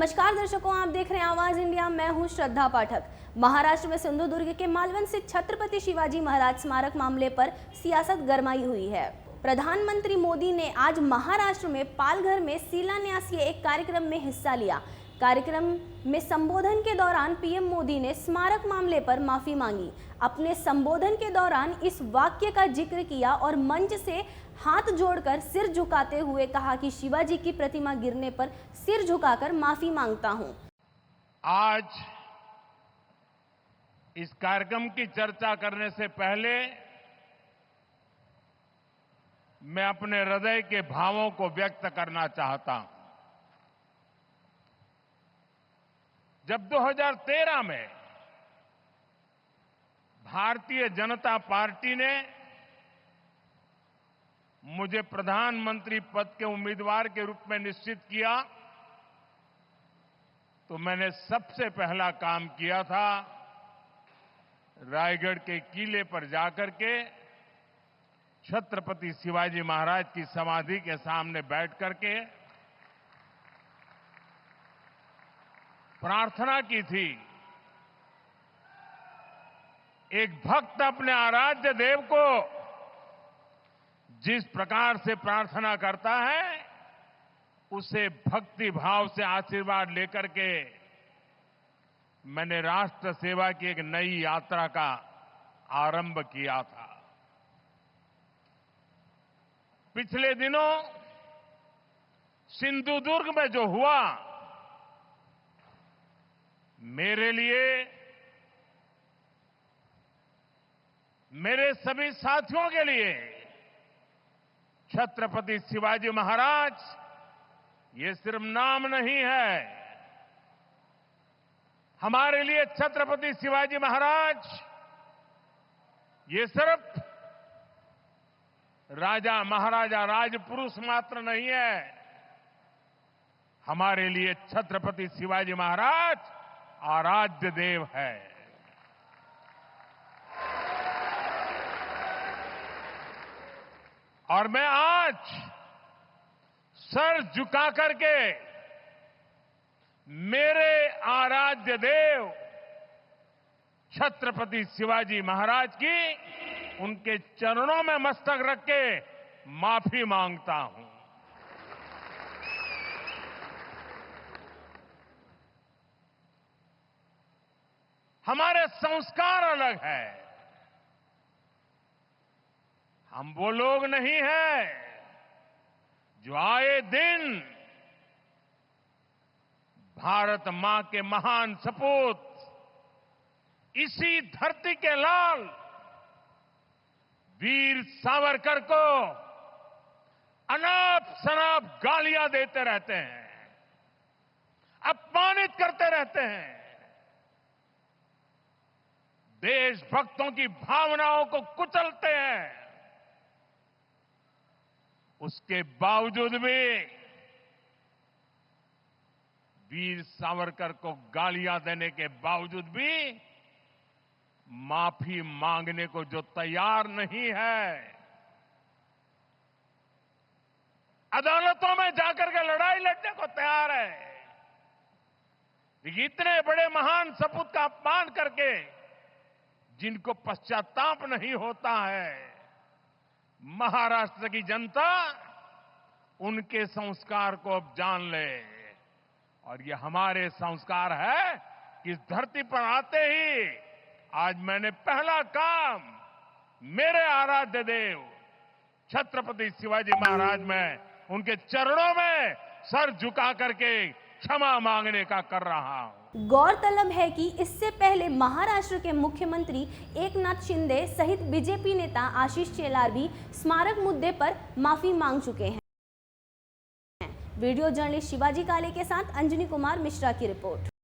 नमस्कार दर्शकों, आप देख रहे हैं आवाज इंडिया। मैं हूं श्रद्धा पाठक। महाराष्ट्र में सिंधुदुर्ग के मालवण से छत्रपति शिवाजी महाराज स्मारक मामले पर सियासत गरमाई हुई है। प्रधानमंत्री मोदी ने आज महाराष्ट्र में पालघर में शिलान्यासीय एक कार्यक्रम में हिस्सा लिया। कार्यक्रम में संबोधन के दौरान पीएम मोदी ने स्मारक मामले पर माफी मांगी। अपने संबोधन के दौरान इस वाक्य का जिक्र किया और मंच से हाथ जोड़कर सिर झुकाते हुए कहा कि शिवाजी की प्रतिमा गिरने पर सिर झुकाकर माफी मांगता हूं। आज इस कार्यक्रम की चर्चा करने से पहले मैं अपने हृदय के भावों को व्यक्त करना चाहता हूं। जब 2013 में भारतीय जनता पार्टी ने मुझे प्रधानमंत्री पद के उम्मीदवार के रूप में निश्चित किया, तो मैंने सबसे पहला काम किया था रायगढ़ के किले पर जाकर के छत्रपति शिवाजी महाराज की समाधि के सामने बैठ करके प्रार्थना की थी। एक भक्त अपने आराध्य देव को जिस प्रकार से प्रार्थना करता है, उसे भक्ति भाव से आशीर्वाद लेकर के मैंने राष्ट्र सेवा की एक नई यात्रा का आरंभ किया था। पिछले दिनों सिंधुदुर्ग में जो हुआ, मेरे लिए, मेरे सभी साथियों के लिए छत्रपति शिवाजी महाराज ये सिर्फ नाम नहीं है। हमारे लिए छत्रपति शिवाजी महाराज ये सिर्फ राजा महाराजा राजपुरुष मात्र नहीं है। हमारे लिए छत्रपति शिवाजी महाराज आराध्य देव है। और मैं आज सर झुका करके मेरे आराध्य देव छत्रपति शिवाजी महाराज की उनके चरणों में मस्तक रख के माफी मांगता हूं। हमारे संस्कार अलग है। हम वो लोग नहीं हैं जो आए दिन भारत मां के महान सपूत, इसी धरती के लाल वीर सावरकर को अनाप शनाप गालियां देते रहते हैं, अपमानित करते रहते हैं, देशभक्तों की भावनाओं को कुचलते हैं। उसके बावजूद भी वीर सावरकर को गालियां देने के बावजूद भी माफी मांगने को जो तैयार नहीं है, अदालतों में जाकर के लड़ाई लड़ने को तैयार है, लेकिन इतने बड़े महान सपूत का अपमान करके जिनको पश्चाताप नहीं होता है, महाराष्ट्र की जनता उनके संस्कार को अब जान ले। और ये हमारे संस्कार है कि इस धरती पर आते ही आज मैंने पहला काम मेरे आराध्य देव छत्रपति शिवाजी महाराज में उनके चरणों में सर झुका करके क्षमा मांगने का कर रहा हूं। गौरतलब है कि इससे पहले महाराष्ट्र के मुख्यमंत्री एकनाथ शिंदे सहित बीजेपी नेता आशीष शेलार भी स्मारक मुद्दे पर माफी मांग चुके हैं। वीडियो जर्नलिस्ट शिवाजी काले के साथ अंजनी कुमार मिश्रा की रिपोर्ट।